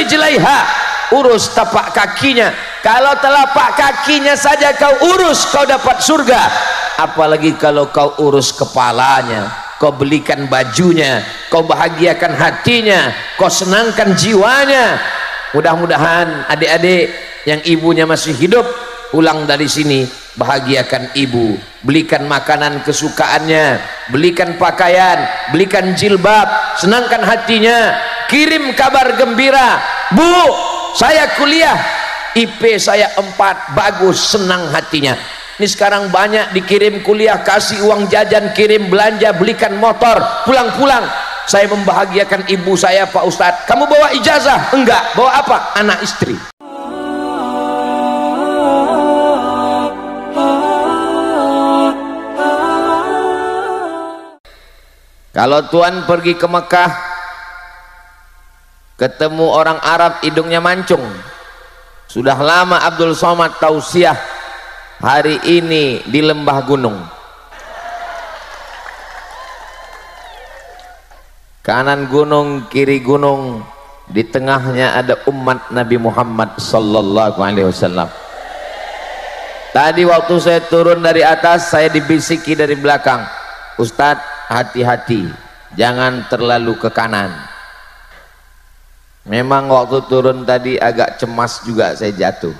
rijlaiha, urus tapak kakinya. Kalau telapak kakinya saja kau urus, kau dapat surga. Apalagi kalau kau urus kepalanya, kau belikan bajunya, kau bahagiakan hatinya, kau senangkan jiwanya. Mudah-mudahan adik-adik yang ibunya masih hidup, pulang dari sini bahagiakan ibu, belikan makanan kesukaannya, belikan pakaian, belikan jilbab, senangkan hatinya, kirim kabar gembira, Bu, saya kuliah, IP saya 4, bagus, senang hatinya. Ini sekarang banyak dikirim kuliah, kasih uang jajan, kirim belanja, belikan motor, pulang-pulang saya membahagiakan ibu saya, Pak Ustadz. Kamu bawa ijazah? Enggak. Bawa apa? Anak istri. Kalau tuan pergi ke Mekah, ketemu orang Arab hidungnya mancung, sudah lama Abdul Somad tausiah, hari ini di lembah gunung, kanan gunung, kiri gunung, di tengahnya ada umat Nabi Muhammad sallallahu alaihi wasallam. Tadi waktu saya turun dari atas, saya dibisiki dari belakang, Ustadz, hati-hati, jangan terlalu ke kanan. Memang waktu turun tadi agak cemas juga saya jatuh.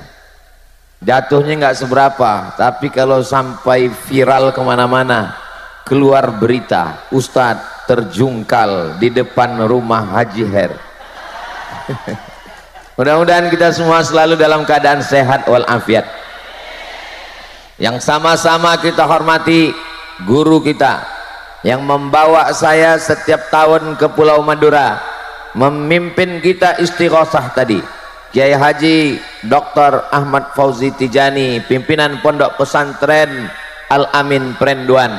Jatuhnya nggak seberapa, tapi kalau sampai viral kemana-mana, keluar berita, Ustadz terjungkal di depan rumah Haji Her. Mudah-mudahan kita semua selalu dalam keadaan sehat walafiat. Yang sama-sama kita hormati guru kita yang membawa saya setiap tahun ke Pulau Madura, memimpin kita istighosah tadi, Kiai Haji Dr. Ahmad Fauzi Tijani, pimpinan Pondok Pesantren Al-Amin Perenduan.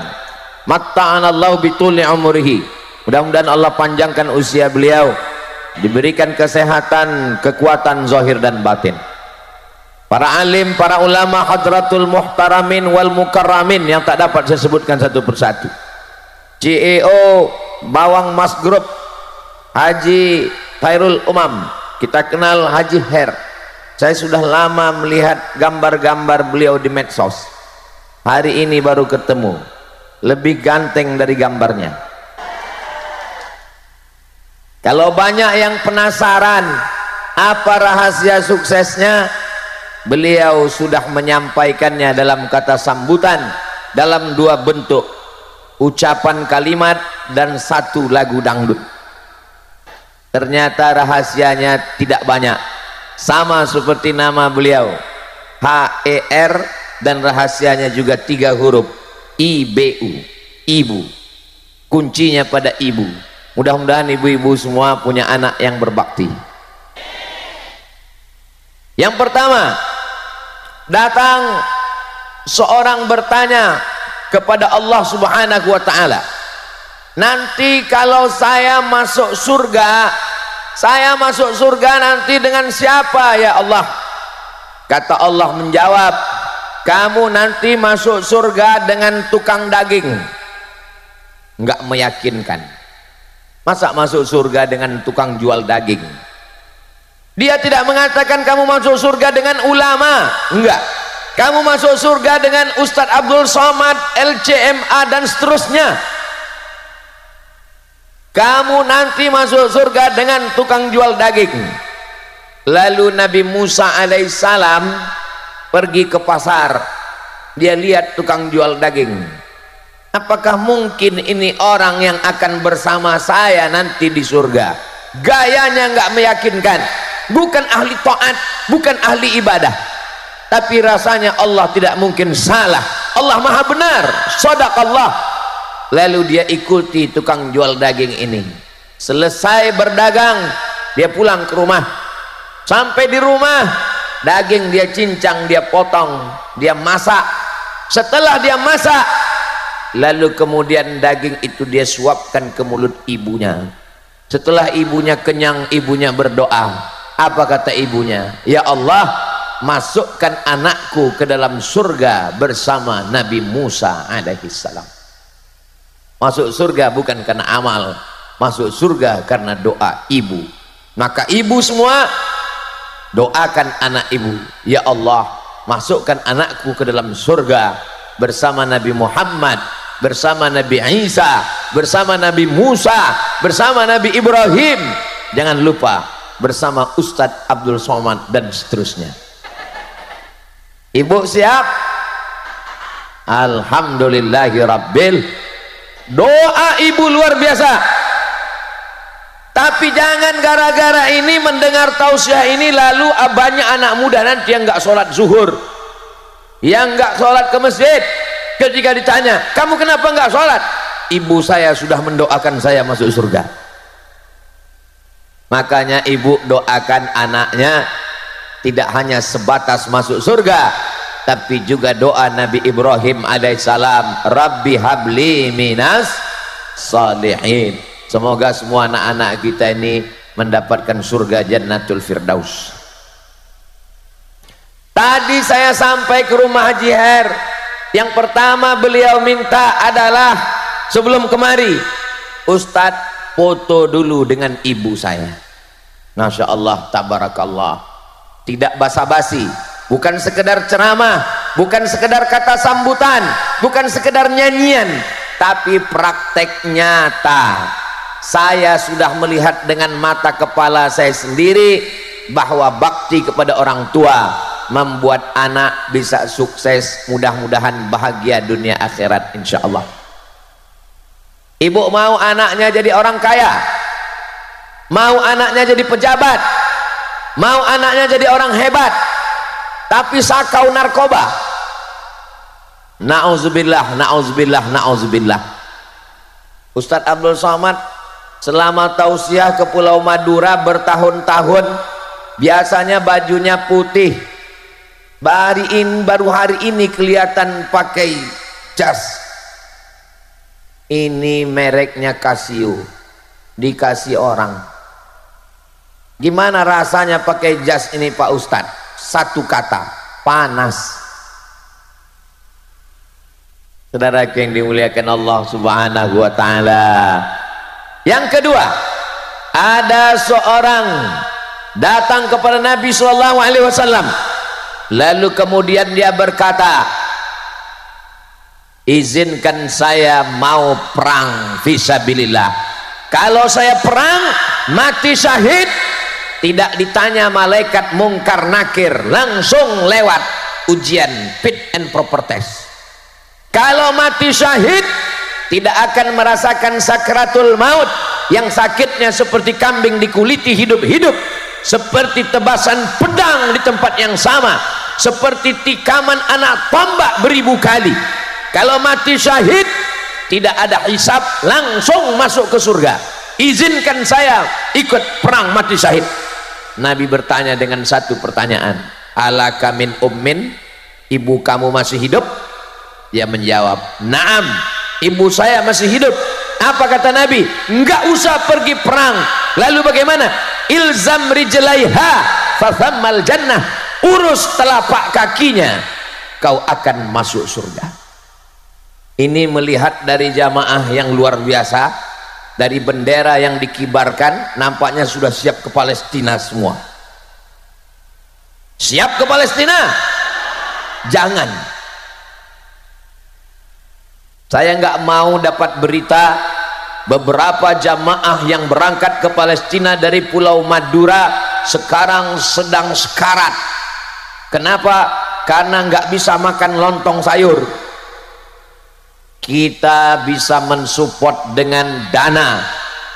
Matta'anallahu bituli umurihi, mudah-mudahan Allah panjangkan usia beliau, diberikan kesehatan, kekuatan zahir dan batin. Para alim, para ulama, hadratul muhtaramin wal mukarramin yang tak dapat saya sebutkan satu persatu. CEO Bawang Mas Group Haji Khairul Umam, kita kenal Haji Her. Saya sudah lama melihat gambar-gambar beliau di medsos, hari ini baru ketemu, lebih ganteng dari gambarnya. Kalau banyak yang penasaran apa rahasia suksesnya, beliau sudah menyampaikannya dalam kata sambutan, dalam 2 bentuk, ucapan kalimat dan 1 lagu dangdut. Ternyata rahasianya tidak banyak, sama seperti nama beliau, HER, dan rahasianya juga 3 huruf, IBU, ibu. Kuncinya pada ibu. Mudah-mudahan ibu-ibu semua punya anak yang berbakti. Yang pertama, datang seorang bertanya kepada Allah Subhanahu wa ta'ala, nanti kalau saya masuk surga nanti dengan siapa ya Allah? Kata Allah menjawab, kamu nanti masuk surga dengan tukang daging. Enggak meyakinkan. Masa masuk surga dengan tukang jual daging? Dia tidak mengatakan kamu masuk surga dengan ulama, enggak. Kamu masuk surga dengan Ustadz Abdul Somad, LCMA dan seterusnya. Kamu nanti masuk surga dengan tukang jual daging. Lalu Nabi Musa alaihissalam pergi ke pasar, dia lihat tukang jual daging. Apakah mungkin ini orang yang akan bersama saya nanti di surga? Gayanya nggak meyakinkan, bukan ahli taat, bukan ahli ibadah, tapi rasanya Allah tidak mungkin salah, Allah maha benar, shadaqallah. Lalu dia ikuti tukang jual daging ini. Selesai berdagang, dia pulang ke rumah. Sampai di rumah, daging dia cincang, dia potong, dia masak. Setelah dia masak, lalu kemudian daging itu dia suapkan ke mulut ibunya. Setelah ibunya kenyang, ibunya berdoa. Apa kata ibunya? Ya Allah, masukkan anakku ke dalam surga bersama Nabi Musa alaihissalam. Masuk surga bukan karena amal, masuk surga karena doa ibu. Maka ibu semua doakan anak ibu, ya Allah, masukkan anakku ke dalam surga bersama Nabi Muhammad, bersama Nabi Isa, bersama Nabi Musa, bersama Nabi Ibrahim, jangan lupa bersama Ustadz Abdul Somad dan seterusnya. Ibu siap? Alhamdulillahirabbil. Doa ibu luar biasa. Tapi jangan gara-gara ini mendengar tausiah ini lalu banyak anak muda nanti yang nggak sholat zuhur, yang nggak sholat ke masjid. Ketika ditanya, kamu kenapa nggak sholat? Ibu saya sudah mendoakan saya masuk surga. Makanya ibu doakan anaknya tidak hanya sebatas masuk surga, tapi juga doa Nabi Ibrahim alaihissalam, Rabbi habli minas salihin. Semoga semua anak-anak kita ini mendapatkan surga Jannatul Firdaus. Tadi saya sampai ke rumah Haji Her. Yang pertama beliau minta adalah sebelum kemari, Ustadz foto dulu dengan ibu saya. Masya Allah, tabarakallah. Tidak basa-basi, bukan sekedar ceramah, bukan sekedar kata sambutan, bukan sekedar nyanyian, tapi praktek nyata. Saya sudah melihat dengan mata kepala saya sendiri bahwa bakti kepada orang tua membuat anak bisa sukses, mudah-mudahan bahagia dunia akhirat insya Allah. Ibu mau anaknya jadi orang kaya, mau anaknya jadi pejabat, mau anaknya jadi orang hebat, tapi sakau narkoba. Na'udzubillah, na'udzubillah, na'udzubillah. Ustadz Abdul Somad selama tausiah ke Pulau Madura bertahun-tahun biasanya bajunya putih, baru hari ini kelihatan pakai jas. Ini mereknya Casio, dikasih orang. Gimana rasanya pakai jas ini Pak Ustadz? Satu kata, panas. Saudara yang dimuliakan Allah subhanahu wa ta'ala. Yang kedua, ada seorang datang kepada Nabi SAW, lalu kemudian dia berkata, izinkan saya mau perang fisabilillah. Kalau saya perang mati syahid, tidak ditanya malaikat mungkar nakir, langsung lewat ujian fit and proper test. Kalau mati syahid tidak akan merasakan sakratul maut yang sakitnya seperti kambing dikuliti hidup-hidup, seperti tebasan pedang di tempat yang sama, seperti tikaman anak tombak beribu kali. Kalau mati syahid tidak ada hisab, langsung masuk ke surga. Izinkan saya ikut perang mati syahid. Nabi bertanya dengan satu pertanyaan, alaka min ummin, ibu kamu masih hidup? Dia menjawab, naam, ibu saya masih hidup. Apa kata Nabi? Enggak usah pergi perang. Lalu bagaimana? Ilzam rijlaiha fathammal jannah, urus telapak kakinya, kau akan masuk surga. Ini melihat dari jamaah yang luar biasa, dari bendera yang dikibarkan, nampaknya sudah siap ke Palestina semua. Siap ke Palestina? Jangan. Saya nggak mau dapat berita beberapa jamaah yang berangkat ke Palestina dari Pulau Madura sekarang sedang sekarat. Kenapa? Karena nggak bisa makan lontong sayur. Kita bisa mensupport dengan dana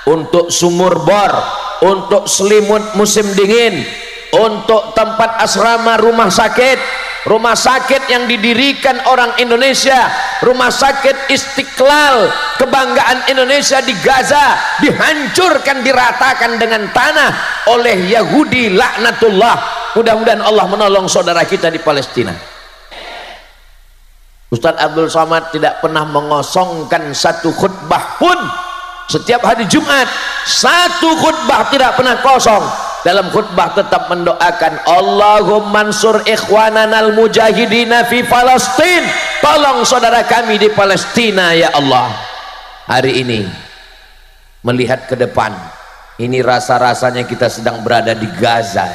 untuk sumur bor, untuk selimut musim dingin, untuk tempat asrama rumah sakit yang didirikan orang Indonesia, rumah sakit Istiqlal, kebanggaan Indonesia di Gaza, dihancurkan, diratakan dengan tanah oleh Yahudi laknatullah. Mudah-mudahan Allah menolong saudara kita di Palestina. Ustadz Abdul Somad tidak pernah mengosongkan satu khutbah pun. Setiap hari Jumat satu khutbah tidak pernah kosong. Dalam khutbah tetap mendoakan, Allahumma ansur ikhwananal mujahidina fi Palestin, tolong saudara kami di Palestina ya Allah. Hari ini melihat ke depan, Ini rasa-rasanya kita sedang berada di Gaza.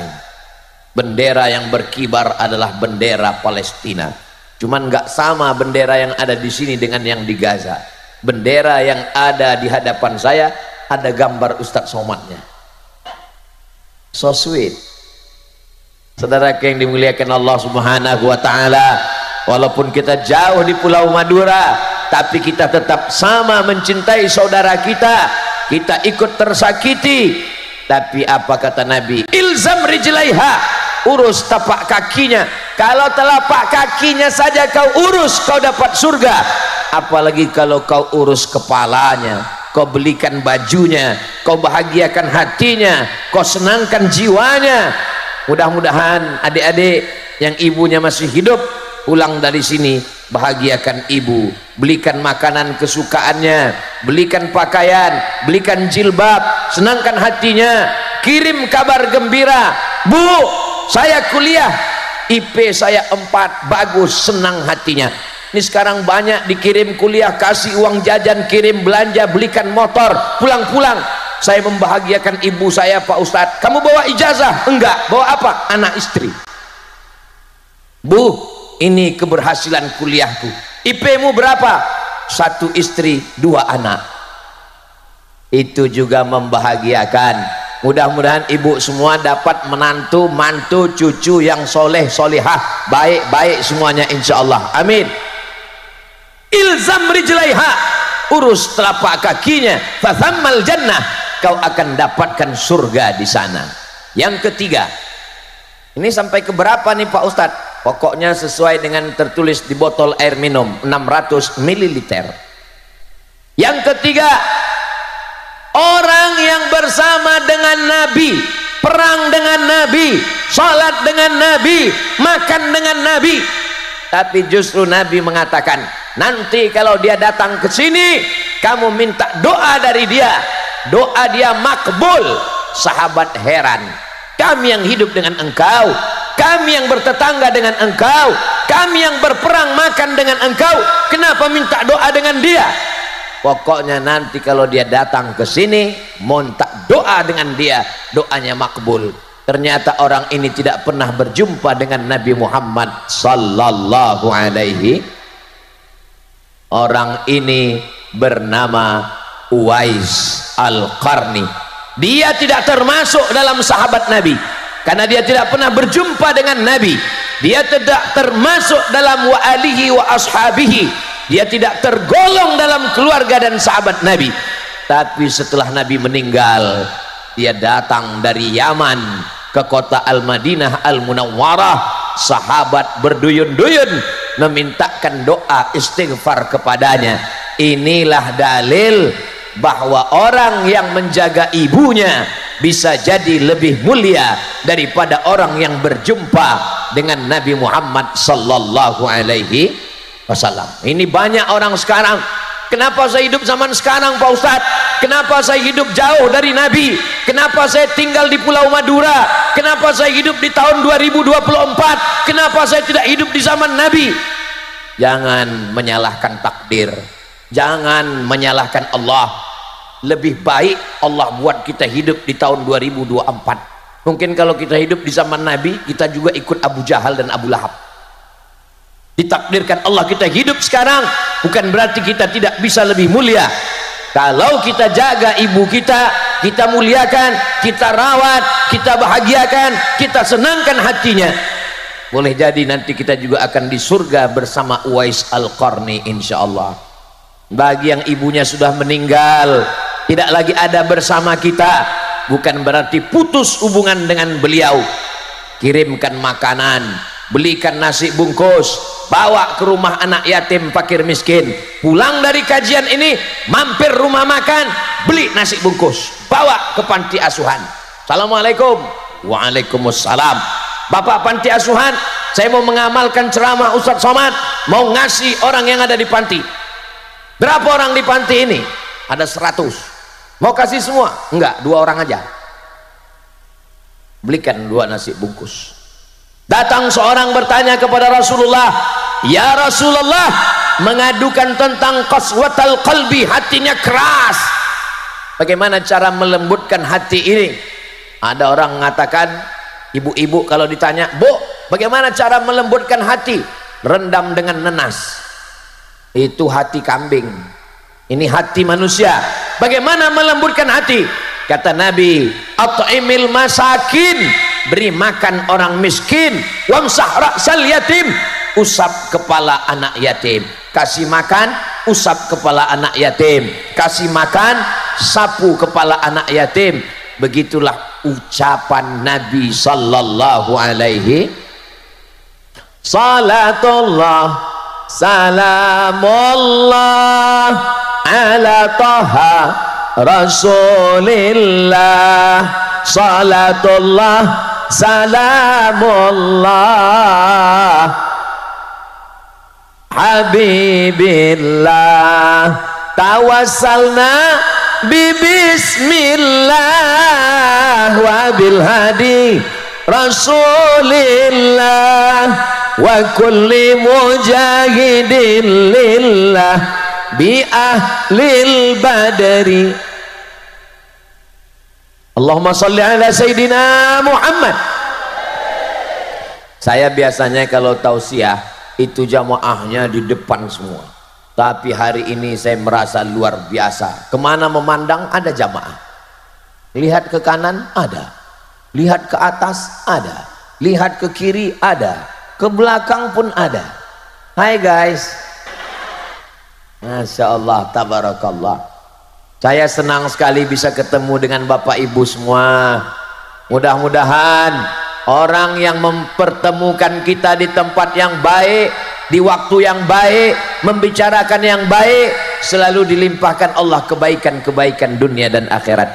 Bendera yang berkibar adalah bendera Palestina. Cuman nggak sama bendera yang ada di sini dengan yang di Gaza. Bendera yang ada di hadapan saya ada gambar Ustadz Somatnya. So sweet. Saudara yang dimuliakan Allah Subhanahu wa taala, walaupun kita jauh di Pulau Madura, tapi kita tetap sama mencintai saudara kita. Kita ikut tersakiti, tapi apa kata Nabi? Ilzam rijlaiha, urus tapak kakinya. Kalau telapak kakinya saja kau urus, kau dapat surga. Apalagi kalau kau urus kepalanya, kau belikan bajunya, kau bahagiakan hatinya, kau senangkan jiwanya. Mudah-mudahan adik-adik yang ibunya masih hidup pulang dari sini, bahagiakan ibu, belikan makanan kesukaannya, belikan pakaian, belikan jilbab, senangkan hatinya, kirim kabar gembira, Bu, saya kuliah, IP saya 4, bagus, senang hatinya. Ini sekarang banyak dikirim kuliah, kasih uang jajan, kirim belanja, belikan motor, pulang-pulang. Saya membahagiakan ibu saya, Pak Ustadz. Kamu bawa ijazah? Enggak. Bawa apa? Anak istri. Bu, ini keberhasilan kuliahku. IP-mu berapa? 1 istri 2 anak. Itu juga membahagiakan. Mudah-mudahan ibu semua dapat menantu, mantu, cucu yang soleh, solihah, baik-baik semuanya insya Allah. Amin. Ilzam rijlaiha, urus telapak kakinya, fathammal jannah, kau akan dapatkan surga di sana. Yang ketiga, ini sampai ke berapa nih Pak Ustadz? Pokoknya sesuai dengan tertulis di botol air minum 600 ml. Yang ketiga, orang yang bersama dengan Nabi, perang dengan Nabi, salat dengan Nabi, makan dengan Nabi, tapi justru Nabi mengatakan, nanti kalau dia datang ke sini, kamu minta doa dari dia, doa dia makbul. Sahabat heran, kami yang hidup dengan engkau, kami yang bertetangga dengan engkau, kami yang berperang makan dengan engkau, kenapa minta doa dengan dia? Pokoknya nanti kalau dia datang ke sini, minta doa dengan dia, doanya makbul. Ternyata orang ini tidak pernah berjumpa dengan Nabi Muhammad sallallahu alaihi. Orang ini bernama Uwais Al-Qarni. Dia tidak termasuk dalam sahabat Nabi karena dia tidak pernah berjumpa dengan Nabi. Dia tidak termasuk dalam wa alihi wa ashabihi. Dia tidak tergolong dalam keluarga dan sahabat Nabi. Tapi setelah Nabi meninggal, dia datang dari Yaman ke kota Al-Madinah Al-Munawwarah. Sahabat berduyun-duyun memintakan doa istighfar kepadanya. Inilah dalil bahwa orang yang menjaga ibunya bisa jadi lebih mulia daripada orang yang berjumpa dengan Nabi Muhammad sallallahu alaihi wasallam. Ini banyak orang sekarang, kenapa saya hidup zaman sekarang Pak Ustadz? Kenapa saya hidup jauh dari Nabi? Kenapa saya tinggal di Pulau Madura? Kenapa saya hidup di tahun 2024? Kenapa saya tidak hidup di zaman Nabi? Jangan menyalahkan takdir, jangan menyalahkan Allah. Lebih baik Allah buat kita hidup di tahun 2024. Mungkin kalau kita hidup di zaman Nabi, kita juga ikut Abu Jahal dan Abu Lahab. Ditakdirkan Allah kita hidup sekarang, bukan berarti kita tidak bisa lebih mulia. Kalau kita jaga ibu kita, kita muliakan, kita rawat, kita bahagiakan, kita senangkan hatinya, boleh jadi nanti kita juga akan di surga bersama Uwais Al-Qarni insyaallah. Bagi yang ibunya sudah meninggal, tidak lagi ada bersama kita, bukan berarti putus hubungan dengan beliau. Kirimkan makanan, belikan nasi bungkus, bawa ke rumah anak yatim fakir miskin. Pulang dari kajian ini, mampir rumah makan, beli nasi bungkus, bawa ke panti asuhan. Assalamualaikum. Waalaikumsalam. Bapak panti asuhan, saya mau mengamalkan ceramah Ustadz Somad, mau ngasih orang yang ada di panti. Berapa orang di panti ini? Ada 100. Mau kasih semua? Enggak, 2 orang aja. Belikan 2 nasi bungkus. Datang seorang bertanya kepada Rasulullah, ya Rasulullah, mengadukan tentang qaswatal qalbi, hatinya keras. Bagaimana cara melembutkan hati ini? Ada orang mengatakan, ibu-ibu kalau ditanya, Bu, bagaimana cara melembutkan hati? Rendam dengan nenas. Itu hati kambing. Ini hati manusia. Bagaimana melembutkan hati? Kata Nabi, at'imil masakin, beri makan orang miskin, wamsah ra'sal yatim, usap kepala anak yatim. Kasih makan, usap kepala anak yatim. Kasih makan, sapu kepala anak yatim. Begitulah ucapan Nabi sallallahu alaihi. Salatullah salamullah ala taha rasulillah. Salatullah salamullah habibillah. Tawassalna bismillah wa bil hadi rasulillah wa kulli mujahidin lillah bi ahlil badri. Allahumma salli ala Sayyidina Muhammad. Saya biasanya kalau tausiah itu jamaahnya di depan semua, tapi hari ini saya merasa luar biasa. Kemana memandang ada jamaah. Lihat ke kanan ada, lihat ke atas ada, lihat ke kiri ada, ke belakang pun ada. Hai guys, Masya Allah, tabarakallah. Saya senang sekali bisa ketemu dengan bapak ibu semua. Mudah-mudahan orang yang mempertemukan kita di tempat yang baik, di waktu yang baik, membicarakan yang baik, selalu dilimpahkan Allah kebaikan-kebaikan dunia dan akhirat.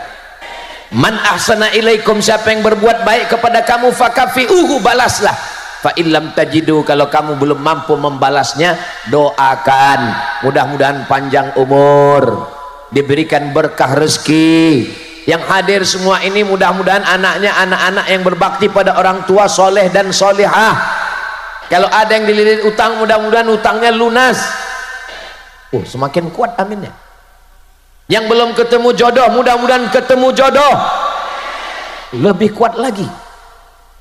Man ahsana ilaikum, siapa yang berbuat baik kepada kamu, fakafi'uhu, balaslah. Fa illam tajidu, kalau kamu belum mampu membalasnya, doakan mudah-mudahan panjang umur, diberikan berkah rezeki. Yang hadir semua ini mudah-mudahan anaknya anak-anak yang berbakti pada orang tua, soleh dan solihah. Kalau ada yang dililit utang, mudah-mudahan utangnya lunas. Semakin kuat aminnya. Yang belum ketemu jodoh, mudah-mudahan ketemu jodoh, lebih kuat lagi.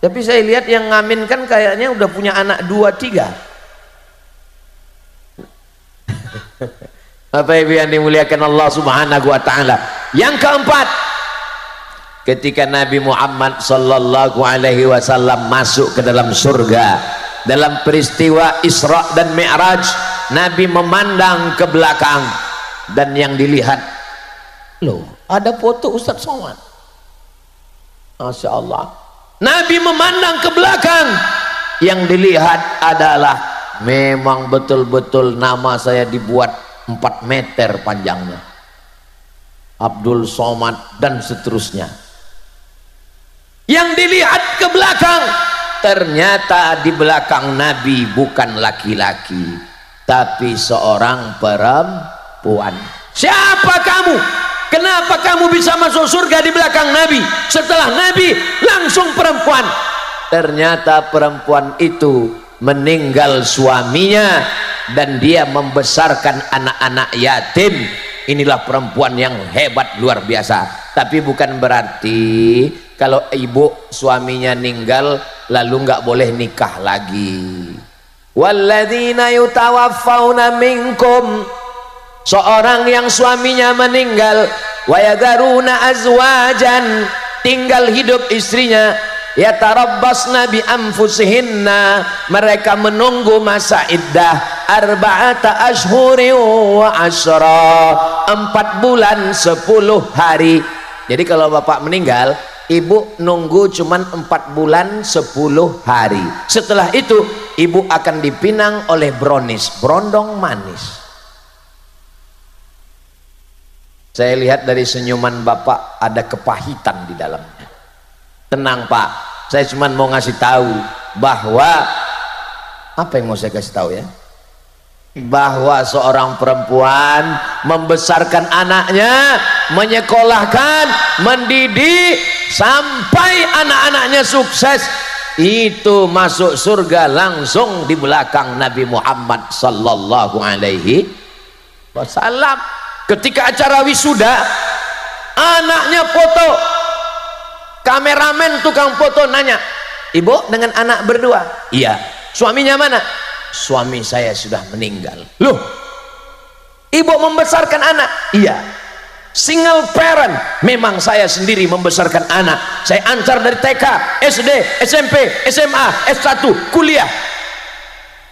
Tapi saya lihat yang ngaminkan kayaknya udah punya anak 2-3. Bapak Ibu yang dimuliakan Allah Subhanahu wa taala. Yang keempat, ketika Nabi Muhammad sallallahu alaihi wasallam masuk ke dalam surga, dalam peristiwa Isra dan Mi'raj, Nabi memandang ke belakang dan yang dilihat, loh, ada foto Ustaz Somad. Masya Allah. Nabi memandang ke belakang, yang dilihat adalah memang betul-betul nama saya dibuat 4 meter panjangnya, Abdul Somad dan seterusnya. Yang dilihat ke belakang, ternyata di belakang Nabi bukan laki-laki, tapi seorang perempuan. Siapa kamu? Kenapa kamu bisa masuk surga di belakang Nabi? Setelah Nabi langsung perempuan. Ternyata perempuan itu meninggal suaminya dan dia membesarkan anak-anak yatim. Inilah perempuan yang hebat luar biasa. Tapi bukan berarti kalau ibu suaminya meninggal lalu nggak boleh nikah lagi. Walladzina yutawaffawna minkum, seorang yang suaminya meninggal, wa yadharuna azwajan, tinggal hidup istrinya, yatarabbasna bi anfusihinna, mereka menunggu masa iddah arba'ata ashhurin wa asyra, 4 bulan 10 hari. Jadi kalau bapak meninggal, ibu nunggu cuman 4 bulan 10 hari. Setelah itu ibu akan dipinang oleh bronis, brondong manis. Saya lihat dari senyuman bapak ada kepahitan di dalamnya. Tenang pak, saya cuma mau ngasih tahu bahwa, apa yang mau saya kasih tahu ya, bahwa seorang perempuan membesarkan anaknya, menyekolahkan, mendidik sampai anak-anaknya sukses, itu masuk surga langsung di belakang Nabi Muhammad sallallahu alaihi wasallam. Ketika acara wisuda, Anaknya foto, kameramen tukang foto nanya, ibu dengan anak berdua? Iya. Suaminya mana? Suami saya sudah meninggal. Loh, ibu membesarkan anak? Iya. Single parent, memang saya sendiri membesarkan anak. Saya antar dari TK, SD, SMP, SMA, S1, kuliah.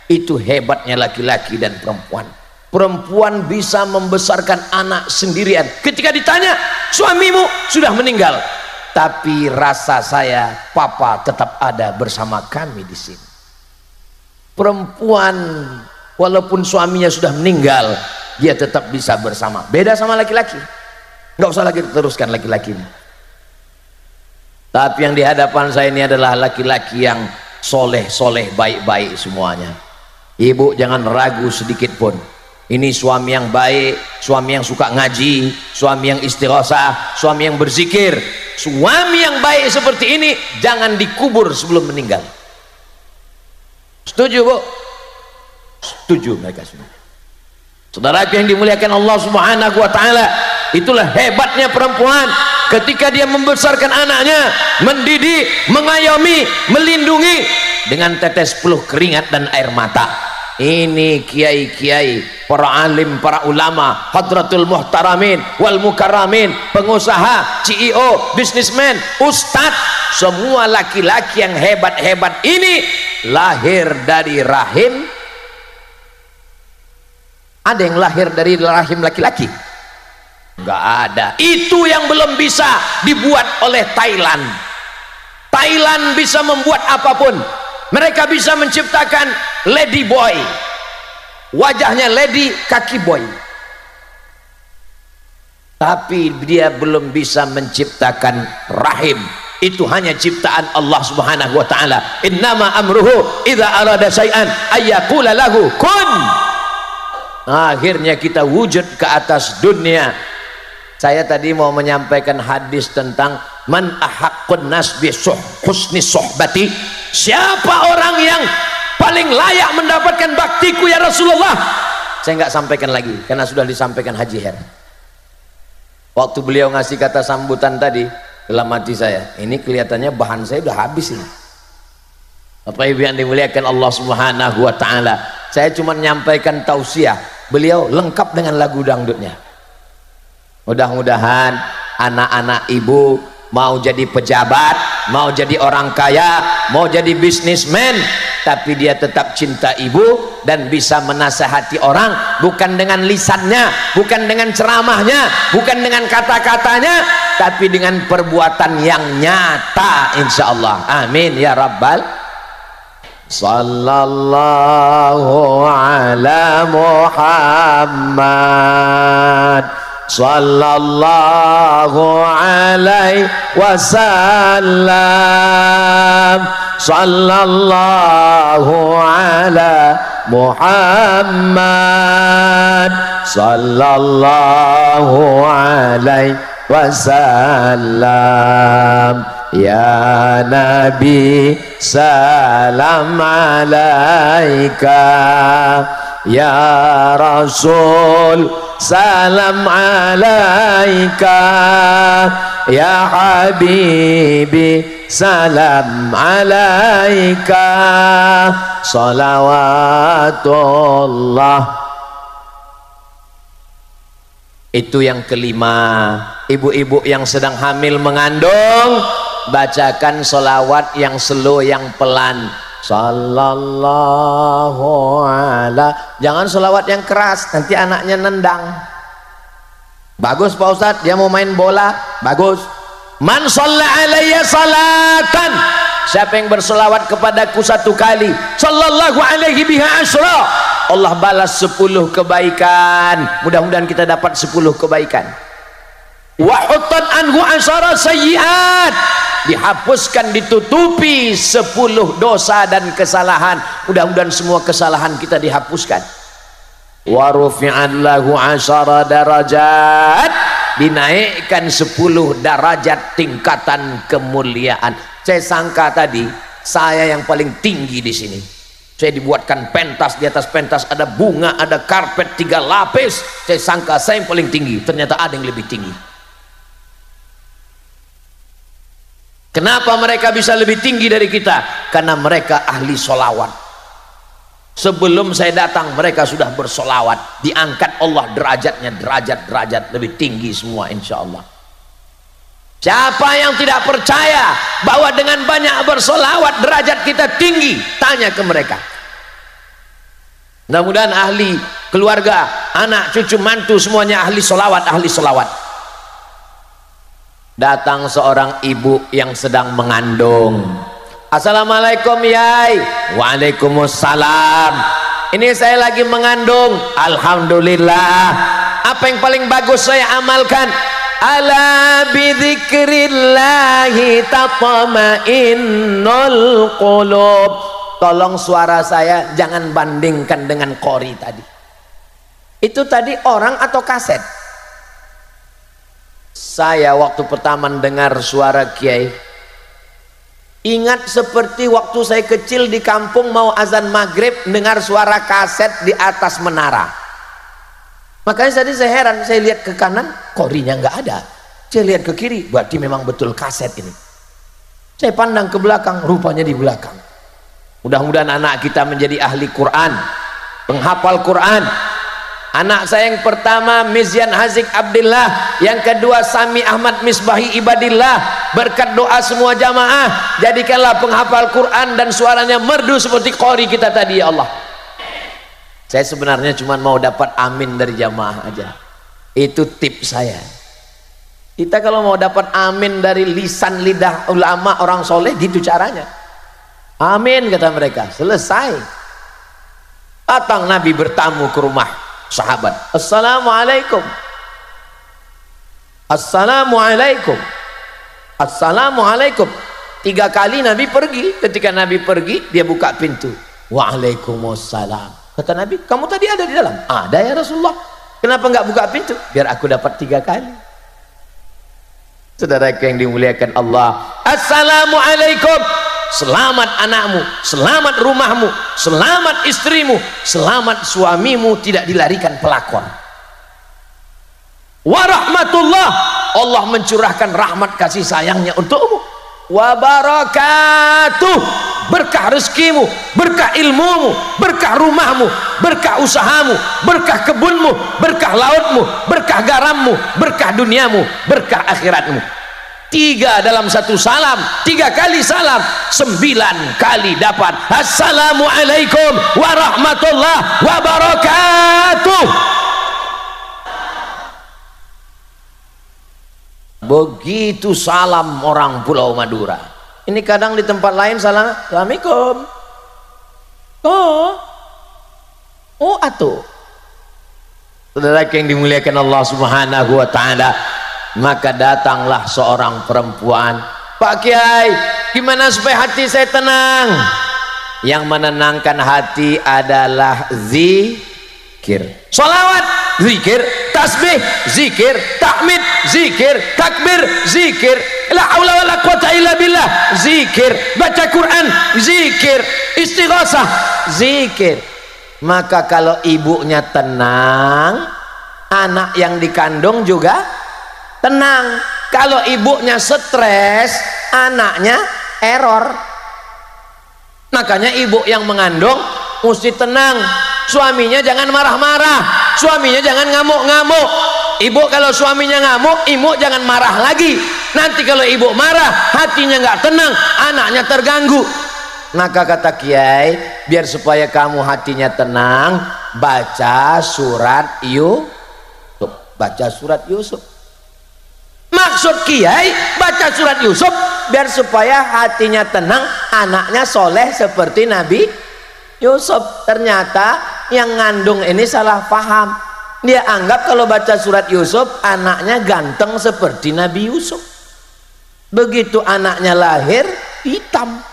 Itu hebatnya laki-laki dan perempuan. Perempuan bisa membesarkan anak sendirian. Ketika ditanya, suamimu sudah meninggal, tapi rasa saya, papa tetap ada bersama kami di sini. Perempuan walaupun suaminya sudah meninggal, dia tetap bisa bersama. Beda sama laki-laki. Nggak usah lagi teruskan laki-laki ini. Tapi yang di hadapan saya ini adalah laki-laki yang soleh, baik-baik semuanya. Ibu jangan ragu sedikit pun. Ini suami yang baik, suami yang suka ngaji, suami yang istighosah, suami yang berzikir. Suami yang baik seperti ini jangan dikubur sebelum meninggal. Setuju, Bu? Setuju mereka semua. Saudaraku yang dimuliakan Allah Subhanahu wa taala, itulah hebatnya perempuan ketika dia membesarkan anaknya, mendidik, mengayomi, melindungi dengan tetes peluh keringat dan air mata. Ini kiai-kiai, para alim, para ulama, hadratul muhtaramin wal mukarramin, pengusaha, CEO, bisnismen, ustadz, semua laki-laki yang hebat-hebat ini lahir dari rahim. Ada yang lahir dari rahim laki-laki? Enggak ada. Itu yang belum bisa dibuat oleh Thailand. Thailand bisa membuat apapun. Mereka bisa menciptakan lady boy, wajahnya lady, kaki boy. Tapi dia belum bisa menciptakan rahim. Itu hanya ciptaan Allah Subhanahu wa taala. Innama amruhu idza arada syai'an ayyaqula lahu kun. Akhirnya kita wujud ke atas dunia. Saya tadi mau menyampaikan hadis tentang man ahaqqun nas bi husni suhbati. Siapa orang yang paling layak mendapatkan baktiku ya Rasulullah? Saya nggak sampaikan lagi karena sudah disampaikan Haji Her. Waktu beliau ngasih kata sambutan tadi, dalam hati saya, ini kelihatannya bahan saya udah habis ini. Bapak Ibu yang dimuliakan Allah Subhanahu wa taala, saya cuma menyampaikan tausiah. Beliau lengkap dengan lagu dangdutnya. Mudah-mudahan anak-anak ibu mau jadi pejabat, mau jadi orang kaya, mau jadi bisnismen, tapi dia tetap cinta ibu dan bisa menasihati orang, bukan dengan lisannya, bukan dengan ceramahnya, bukan dengan kata-katanya, tapi dengan perbuatan yang nyata, insyaallah. Amin ya rabbal. Sallallahu ala Muhammad sallallahu alaihi wasallam. Sallallahu ala Muhammad sallallahu alaihi wasallam. Ya Nabi salam alaika, ya Rasul salam alaika, ya Habibi salam alaika, salawatullah. Itu yang kelima. Ibu-ibu yang sedang hamil mengandung, bacakan sholawat yang slow, yang pelan. Sallallahu ala. Jangan sholawat yang keras, nanti anaknya nendang. Bagus Pak Ustadz, dia mau main bola, bagus. Man shalla alayya salatan, siapa yang bersolawat kepadaku satu kali, sallallahu alaihi biha asyra, Allah balas 10 kebaikan. Mudah-mudahan kita dapat 10 kebaikan. Wa huttan anhu asyara sayyiat, dihapuskan, ditutupi 10 dosa dan kesalahan. Mudah-mudahan semua kesalahan kita dihapuskan. Wa rufi'an lahu asyara darajat, dinaikkan 10 derajat tingkatan kemuliaan. Saya sangka tadi saya yang paling tinggi di sini. Saya dibuatkan pentas, di atas pentas ada bunga, ada karpet 3 lapis. Saya sangka saya yang paling tinggi, ternyata ada yang lebih tinggi. Kenapa mereka bisa lebih tinggi dari kita? Karena mereka ahli solawat. Sebelum saya datang mereka sudah bersolawat, diangkat Allah derajatnya, derajat lebih tinggi semua insya Allah. Siapa yang tidak percaya bahwa dengan banyak bersolawat derajat kita tinggi, tanya ke mereka. Mudah-mudahan ahli keluarga, anak, cucu, mantu semuanya ahli solawat, ahli solawat. Datang seorang ibu yang sedang mengandung. Assalamualaikum yai. Waalaikumsalam. Ini saya lagi mengandung. Alhamdulillah. Apa yang paling bagus saya amalkan? Ala bidzikrillahi tatma'innul qulub. Tolong suara saya jangan bandingkan dengan qori tadi. Itu tadi orang atau kaset? Saya waktu pertama dengar suara kiai, ingat seperti waktu saya kecil di kampung mau azan maghrib dengar suara kaset di atas menara. Makanya tadi saya heran, saya lihat ke kanan qorinya nggak ada, saya lihat ke kiri berarti memang betul kaset ini. Saya pandang ke belakang, rupanya di belakang. Mudah-mudahan anak kita menjadi ahli Quran, penghafal Quran. Anak saya yang pertama Mizyan Hazik Abdillah, yang kedua Sami Ahmad Misbahi Ibadillah. Berkat doa semua jamaah, jadikanlah penghafal Quran dan suaranya merdu seperti qori kita tadi ya Allah. Saya sebenarnya cuma mau dapat amin dari jamaah aja, itu tips saya. Kita kalau mau dapat amin dari lisan lidah ulama orang soleh gitu caranya. Amin kata mereka, selesai. Datang Nabi bertamu ke rumah sahabat. Assalamualaikum. Assalamualaikum. Assalamualaikum. 3 kali Nabi pergi. Ketika Nabi pergi, dia buka pintu. Waalaikumsalam. Kata Nabi, kamu tadi ada di dalam? Ada ya Rasulullah. Kenapa enggak buka pintu? Biar aku dapat 3 kali. Saudara yang dimuliakan Allah, assalamualaikum. Selamat anakmu, selamat rumahmu, selamat istrimu, selamat suamimu tidak dilarikan pelakor. Warahmatullah, Allah mencurahkan rahmat kasih sayangnya untukmu. Wabarakatuh, berkah rezekimu, berkah ilmumu, berkah rumahmu, berkah usahamu, berkah kebunmu, berkah lautmu, berkah garammu, berkah duniamu, berkah akhiratmu. 3 dalam 1 salam, 3 kali salam, 9 kali dapat assalamualaikum warahmatullahi wabarakatuh. Begitu salam orang Pulau Madura. Ini kadang di tempat lain salam assalamualaikum. Oh atuh. Saudara yang dimuliakan Allah Subhanahu wa taala, maka datanglah seorang perempuan. Pak Kiai, gimana supaya hati saya tenang? Yang menenangkan hati adalah zikir, sholawat, zikir, tasbih, zikir, tahmid, zikir, takbir, zikir, la haula wala quwata illa billah, zikir, baca Quran, zikir, istighosah, zikir. Maka kalau ibunya tenang, anak yang dikandung juga tenang. Kalau ibunya stres, anaknya error. Makanya ibu yang mengandung mesti tenang. Suaminya jangan marah-marah, suaminya jangan ngamuk-ngamuk. Ibu kalau suaminya ngamuk, ibu jangan marah lagi. Nanti kalau ibu marah, hatinya nggak tenang, anaknya terganggu. Maka kata Kiai, biar supaya kamu hatinya tenang, baca surat Yusuf. Baca surat Yusuf. Maksud Kiai baca surat Yusuf biar supaya hatinya tenang, anaknya soleh seperti Nabi Yusuf. Ternyata yang ngandung ini salah paham. Dia anggap kalau baca surat Yusuf anaknya ganteng seperti Nabi Yusuf. Begitu anaknya lahir hitam.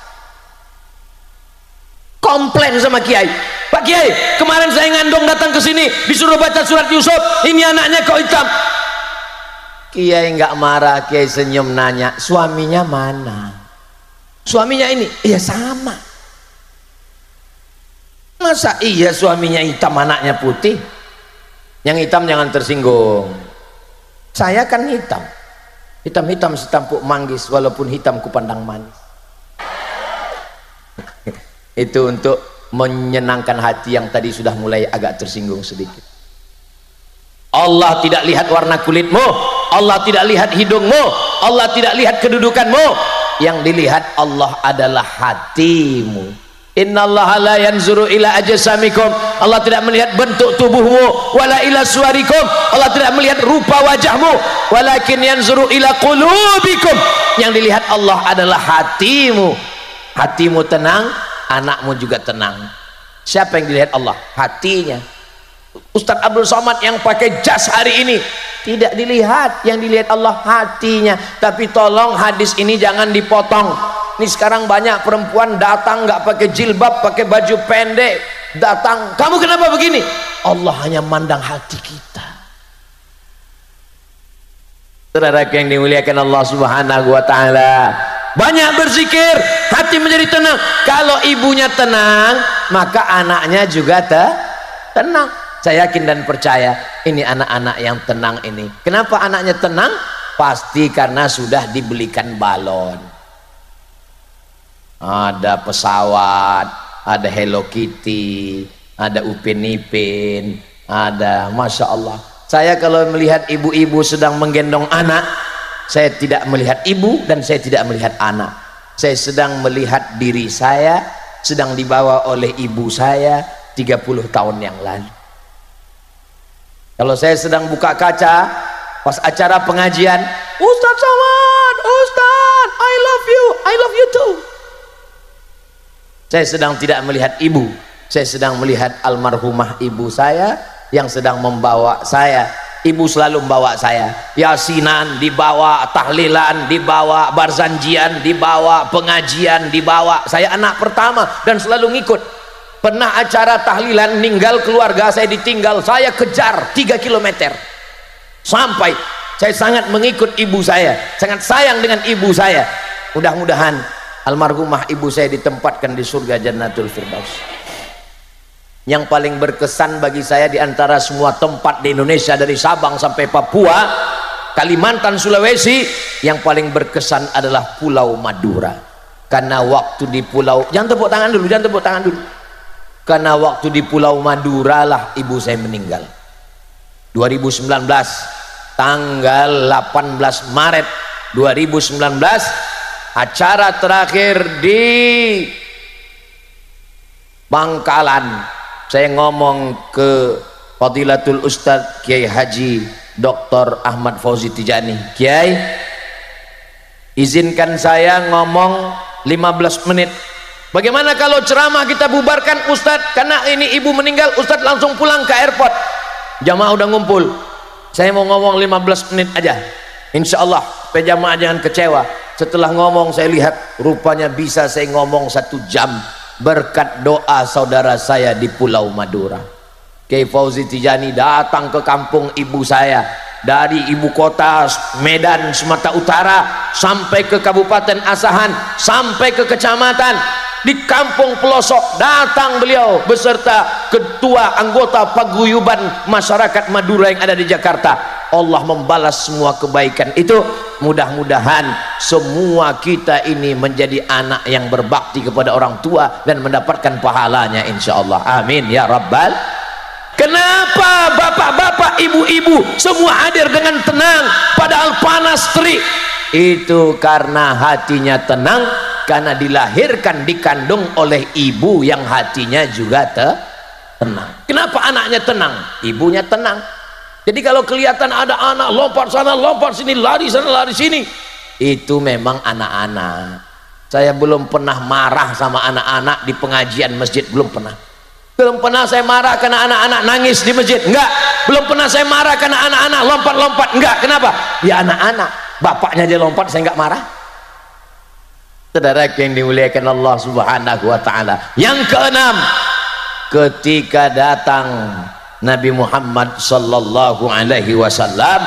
Komplain sama Kiai, Pak Kiai, kemarin saya ngandung datang ke sini disuruh baca surat Yusuf, ini anaknya kok hitam. Kiai nggak marah, Kiai senyum nanya, suaminya mana? Suaminya ini, iya sama. Masa iya suaminya hitam anaknya putih? Yang hitam jangan tersinggung. Saya kan hitam. Hitam-hitam setampuk manggis, walaupun hitam kupandang manis. Itu untuk menyenangkan hati yang tadi sudah mulai agak tersinggung sedikit. Allah tidak lihat warna kulitmu, Allah tidak lihat hidungmu, Allah tidak lihat kedudukanmu. Yang dilihat Allah adalah hatimu. Innallaha la yanzuru ila ajsamikum, Allah tidak melihat bentuk tubuhmu, wala ila suwarikum, Allah tidak melihat rupa wajahmu, walakin yanzuru ila qulubikum, yang dilihat Allah adalah hatimu. Hatimu tenang, anakmu juga tenang. Siapa yang dilihat Allah? Hatinya. Ustadz Abdul Somad yang pakai jas hari ini tidak dilihat, yang dilihat Allah hatinya. Tapi tolong hadis ini jangan dipotong. Ini sekarang banyak perempuan datang nggak pakai jilbab, pakai baju pendek, datang, kamu kenapa begini? Allah hanya mandang hati kita. Saudara yang dimuliakan Allah Subhanahu wa taala, banyak berzikir, hati menjadi tenang. Kalau ibunya tenang, maka anaknya juga tenang. Saya yakin dan percaya ini anak-anak yang tenang ini. Kenapa anaknya tenang? Pasti karena sudah dibelikan balon. Ada pesawat, ada Hello Kitty, ada Upin Ipin, ada, Masya Allah. Saya kalau melihat ibu-ibu sedang menggendong anak, saya tidak melihat ibu dan saya tidak melihat anak. Saya sedang melihat diri saya sedang dibawa oleh ibu saya 30 tahun yang lalu. Kalau saya sedang buka kaca pas acara pengajian, Ustadz Somad, Ustadz, I love you too. Saya sedang tidak melihat ibu, saya sedang melihat almarhumah ibu saya yang sedang membawa saya. Ibu selalu membawa saya, yasinan dibawa, tahlilan dibawa, barzanjian dibawa, pengajian dibawa. Saya anak pertama dan selalu ngikut. Pernah acara tahlilan, ninggal keluarga saya ditinggal, saya kejar 3 km sampai. Saya sangat mengikut ibu saya, sangat sayang dengan ibu saya. Mudah-mudahan almarhumah ibu saya ditempatkan di surga Jannatul Firdaus. Yang paling berkesan bagi saya di antara semua tempat di Indonesia, dari Sabang sampai Papua, Kalimantan, Sulawesi, yang paling berkesan adalah Pulau Madura. Karena waktu di pulau, jangan tepuk tangan dulu, jangan tepuk tangan dulu. Karena waktu di Pulau Madura lah ibu saya meninggal. 2019 tanggal 18 Maret 2019, acara terakhir di Bangkalan. Saya ngomong ke Fadilatul Ustadz Kiai Haji Dr. Ahmad Fauzi Tijani, Kiai, izinkan saya ngomong 15 menit. Bagaimana kalau ceramah kita bubarkan Ustadz, karena ini ibu meninggal, Ustadz langsung pulang ke airport. Jamaah udah ngumpul, saya mau ngomong 15 menit aja, insya Allah supaya jamaah jangan kecewa. Setelah ngomong saya lihat rupanya bisa saya ngomong 1 jam berkat doa saudara saya di Pulau Madura. Kiai Fauzi Tijani datang ke kampung ibu saya dari ibu kota Medan Sumatera Utara sampai ke Kabupaten Asahan, sampai ke kecamatan. Di kampung pelosok datang beliau beserta ketua anggota paguyuban masyarakat Madura yang ada di Jakarta. Allah membalas semua kebaikan itu. Mudah-mudahan semua kita ini menjadi anak yang berbakti kepada orang tua dan mendapatkan pahalanya insyaallah. Amin ya rabbal. Kenapa bapak-bapak, ibu-ibu semua hadir dengan tenang padahal panas terik? Itu karena hatinya tenang, karena dilahirkan dikandung oleh ibu yang hatinya juga tenang. Kenapa anaknya tenang? Ibunya tenang. Jadi kalau kelihatan ada anak lompat sana lompat sini, lari sana lari sini, itu memang anak-anak. Saya belum pernah marah sama anak-anak di pengajian masjid, belum pernah. Belum pernah saya marah karena anak-anak nangis di masjid, enggak. Belum pernah saya marah karena anak-anak lompat-lompat, enggak. Kenapa? Ya anak-anak, bapaknya aja lompat saya enggak marah. Saudara yang dimuliakan Allah Subhanahu wa taala. Yang keenam, ketika datang Nabi Muhammad sallallahu alaihi wasallam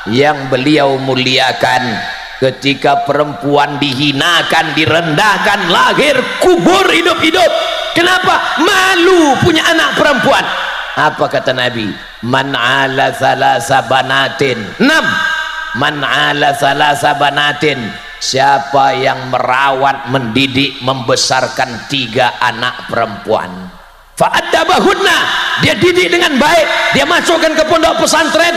yang beliau muliakan, ketika perempuan dihinakan, direndahkan, lahir kubur hidup-hidup. Kenapa? Malu punya anak perempuan. Apa kata Nabi? Man ala thalasa banatin. 6. man ala thalatha banatin, siapa yang merawat, mendidik, membesarkan 3 anak perempuan, fa'addabahunna, dia didik dengan baik, dia masukkan ke pondok pesantren,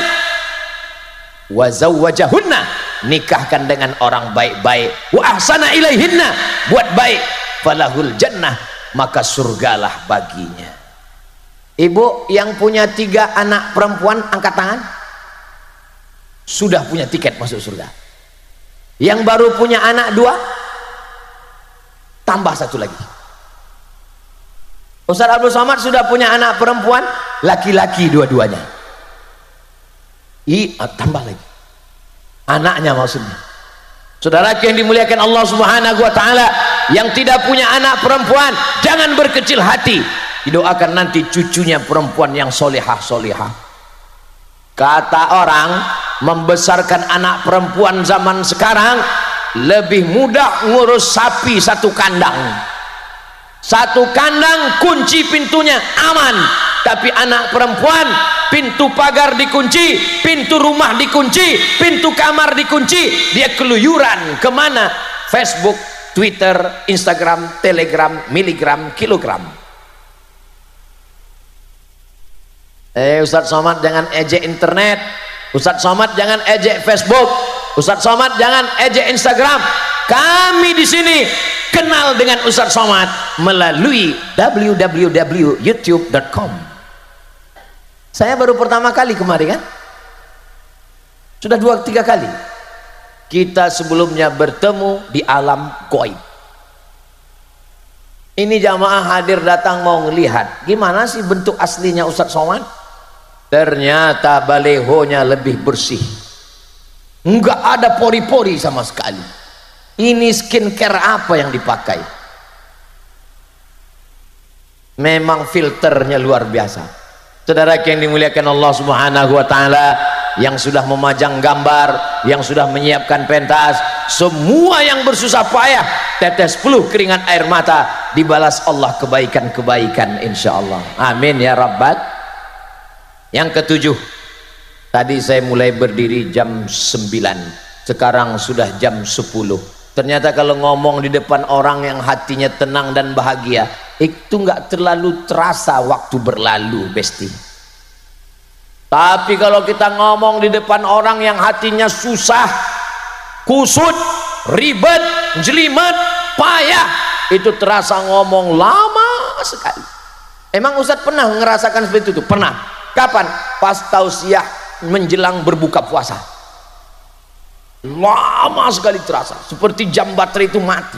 wa zawwajahunna, nikahkan dengan orang baik-baik, wa ahsana ilaihinna, buat baik, falahul jannah, maka surgalah baginya. Ibu yang punya 3 anak perempuan angkat tangan. Sudah punya tiket masuk surga. Yang baru punya anak 2, tambah 1 lagi. Ustaz Abdul Somad sudah punya anak perempuan, laki-laki dua-duanya. Tambah lagi. Anaknya maksudnya. Saudara yang dimuliakan Allah Subhanahu wa taala, yang tidak punya anak perempuan, jangan berkecil hati. Didoakan nanti cucunya perempuan yang solihah-solihah. Kata orang, membesarkan anak perempuan zaman sekarang lebih mudah ngurus sapi 1 kandang. 1 kandang kunci pintunya aman, tapi anak perempuan pintu pagar dikunci, pintu rumah dikunci, pintu kamar dikunci, dia keluyuran kemana? Facebook, Twitter, Instagram, Telegram, miligram, kilogram. Ustaz Somad jangan ejek internet, Ustaz Somad jangan ejek Facebook, Ustaz Somad jangan ejek Instagram. Kami di sini kenal dengan Ustaz Somad melalui www.youtube.com. Saya baru pertama kali kemarin kan, sudah 2-3 kali kita sebelumnya bertemu di alam gaib. Ini jamaah hadir datang mau ngelihat gimana sih bentuk aslinya Ustaz Somad. Ternyata balehonya lebih bersih, enggak ada pori-pori sama sekali. Ini skincare apa yang dipakai? Memang filternya luar biasa. Saudara yang dimuliakan Allah Subhanahu wa taala, yang sudah memajang gambar, yang sudah menyiapkan pentas, semua yang bersusah payah, tetes peluh keringat air mata, dibalas Allah kebaikan-kebaikan insyaallah. Amin ya rabbal. Yang ke-7, tadi saya mulai berdiri jam 9, sekarang sudah jam 10. Ternyata kalau ngomong di depan orang yang hatinya tenang dan bahagia, itu nggak terlalu terasa waktu berlalu, besti. Tapi kalau kita ngomong di depan orang yang hatinya susah, kusut, ribet, jelimet, payah, itu terasa ngomong lama sekali. Emang Ustadz pernah ngerasakan seperti itu? Pernah. Kapan? Pas tausiah menjelang berbuka puasa, lama sekali terasa, seperti jam baterai itu mati.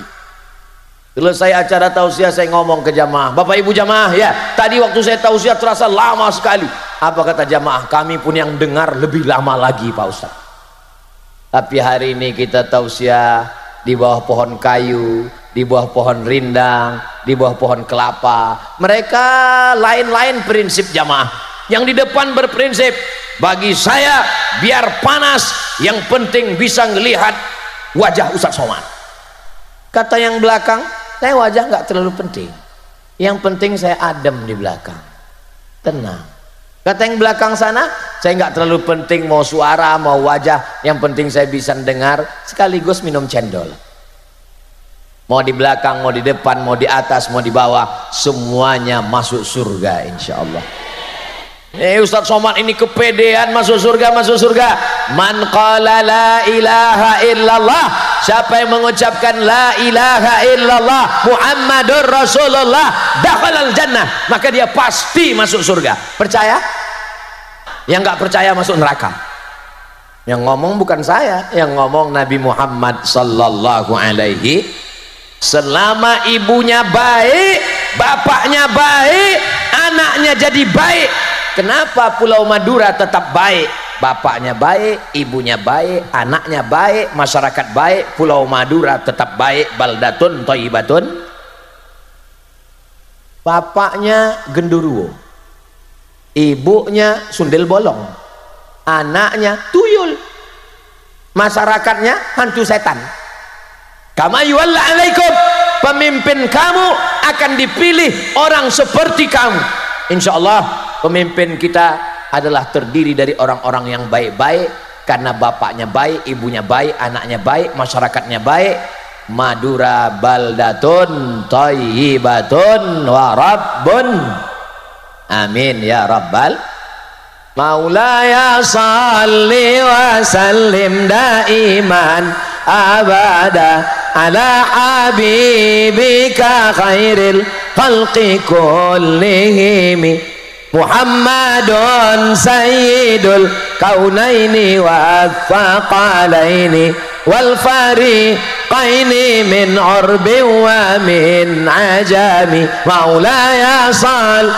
Selesai acara tausiah saya ngomong ke jamaah, Bapak Ibu jamaah ya, tadi waktu saya tausiah terasa lama sekali. Apa kata jamaah? Kami pun yang dengar lebih lama lagi Pak Ustaz. Tapi hari ini kita tausiah di bawah pohon kayu, di bawah pohon rindang, di bawah pohon kelapa. Mereka lain-lain prinsip jamaah. Yang di depan berprinsip, bagi saya biar panas, yang penting bisa ngelihat wajah Ustaz Somad. Kata yang belakang, saya wajah nggak terlalu penting, yang penting saya adem di belakang, tenang. Kata yang belakang sana, saya nggak terlalu penting mau suara mau wajah, yang penting saya bisa dengar sekaligus minum cendol. Mau di belakang, mau di depan, mau di atas, mau di bawah, semuanya masuk surga insya Allah. Ustaz Somad ini kepedean masuk surga, masuk surga. Man qala la ilaha illallah, siapa yang mengucapkan la ilaha illallah Muhammadur Rasulullah, dakhalal jannah, maka dia pasti masuk surga. Percaya? Yang nggak percaya masuk neraka. Yang ngomong bukan saya, yang ngomong Nabi Muhammad sallallahu alaihi. Selama ibunya baik, bapaknya baik, anaknya jadi baik. Kenapa Pulau Madura tetap baik? Bapaknya baik, ibunya baik, anaknya baik, masyarakat baik, Pulau Madura tetap baik. Baldatun thayyibatun. Bapaknya genderuwo, ibunya sundel bolong, anaknya tuyul, masyarakatnya hantu setan. Kama yuwalla alaikum, pemimpin kamu akan dipilih orang seperti kamu. Insya Allah pemimpin kita adalah terdiri dari orang-orang yang baik-baik, karena bapaknya baik, ibunya baik, anaknya baik, masyarakatnya baik. Madura baldatun thayyibatun wa rabbun amin ya rabbal maulaya salli wa sallim daiman abada ala habibika khairil khalqi kullihim Muhammadun sayyidul kaunaini wa thaqalaini wal fariqaini min urbi wa min ajami maulaya sal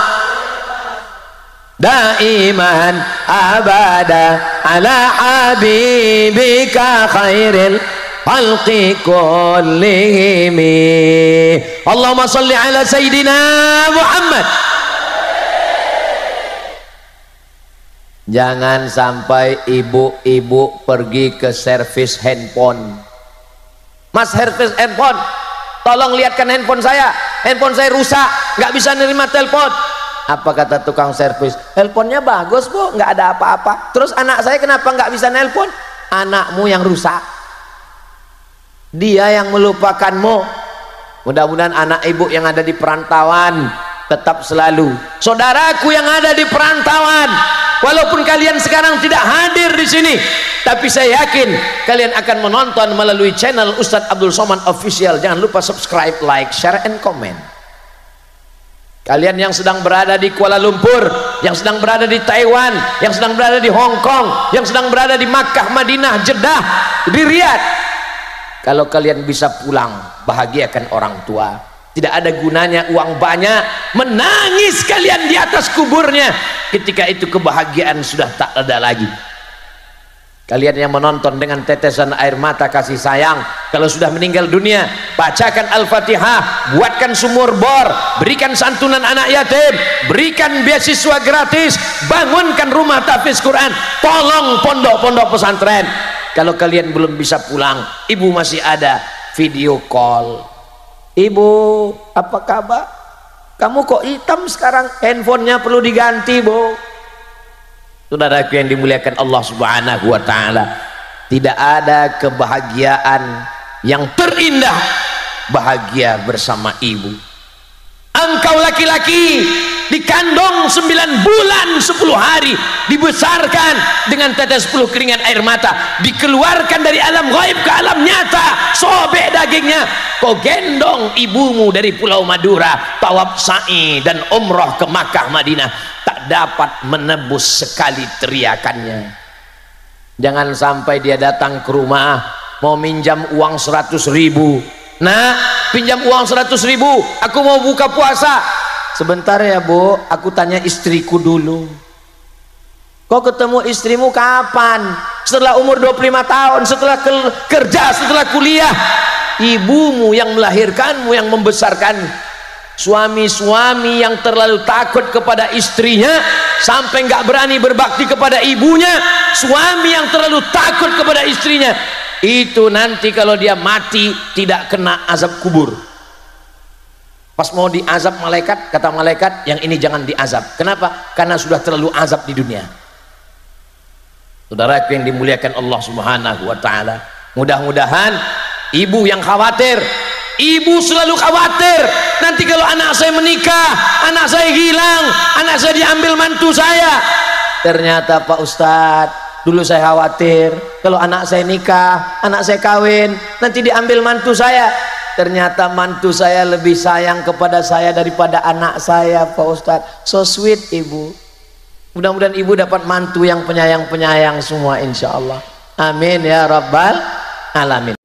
daiman abada ala habibika khairil khalqi kullihim Allahumma salli ala sayyidina Muhammad. Jangan sampai ibu-ibu pergi ke servis handphone. Mas, servis handphone, tolong lihatkan handphone saya rusak, nggak bisa nerima telepon. Apa kata tukang servis? Handphonenya bagus bu, nggak ada apa-apa. Terus anak saya kenapa nggak bisa nelpon? Anakmu yang rusak, dia yang melupakanmu. Mudah-mudahan anak ibu yang ada di perantauan tetap selalu, saudaraku yang ada di perantauan, walaupun kalian sekarang tidak hadir di sini, tapi saya yakin kalian akan menonton melalui channel Ustadz Abdul Somad Official. Jangan lupa subscribe, like, share, and comment. Kalian yang sedang berada di Kuala Lumpur, yang sedang berada di Taiwan, yang sedang berada di Hong Kong, yang sedang berada di Makkah, Madinah, Jeddah, di Riyadh, kalau kalian bisa pulang, bahagiakan orang tua. Tidak ada gunanya uang banyak, menangis kalian di atas kuburnya, ketika itu kebahagiaan sudah tak ada lagi. Kalian yang menonton dengan tetesan air mata kasih sayang, kalau sudah meninggal dunia, bacakan Al-Fatihah, buatkan sumur bor, berikan santunan anak yatim, berikan beasiswa gratis, bangunkan rumah tahfiz Quran, tolong pondok-pondok pesantren. Kalau kalian belum bisa pulang, ibu masih ada, video call. Ibu, apa kabar? Kamu kok hitam sekarang? Handphonenya perlu diganti, bu. Saudaraku yang dimuliakan Allah Subhanahu wa Ta'ala, tidak ada kebahagiaan yang terindah bahagia bersama ibu. Engkau laki-laki dikandung 9 bulan 10 hari, dibesarkan dengan tetes 10 keringat air mata, dikeluarkan dari alam gaib ke alam nyata, sobek dagingnya, kau gendong ibumu dari Pulau Madura, tawaf sa'i dan umrah ke Makkah Madinah, tak dapat menebus sekali teriakannya. Jangan sampai dia datang ke rumah mau minjam uang 100.000. Nah, pinjam uang 100.000, aku mau buka puasa. Sebentar ya bu, aku tanya istriku dulu. Kau ketemu istrimu kapan? Setelah umur 25 tahun, setelah kerja, setelah kuliah. Ibumu yang melahirkanmu, yang membesarkan. Suami-suami yang terlalu takut kepada istrinya sampai nggak berani berbakti kepada ibunya, suami yang terlalu takut kepada istrinya, itu nanti kalau dia mati tidak kena azab kubur. Pas mau diazab malaikat, kata malaikat, yang ini jangan diazab. Kenapa? Karena sudah terlalu azab di dunia. Saudaraku yang dimuliakan Allah Subhanahu wa Ta'ala, mudah-mudahan ibu yang khawatir, ibu selalu khawatir nanti kalau anak saya menikah, anak saya hilang, anak saya diambil mantu saya. Ternyata Pak Ustadz, dulu saya khawatir kalau anak saya nikah, anak saya kawin, nanti diambil mantu saya. Ternyata mantu saya lebih sayang kepada saya daripada anak saya, Pak Ustadz. So sweet ibu. Mudah-mudahan ibu dapat mantu yang penyayang-penyayang semua, insya Allah. Amin ya rabbal alamin.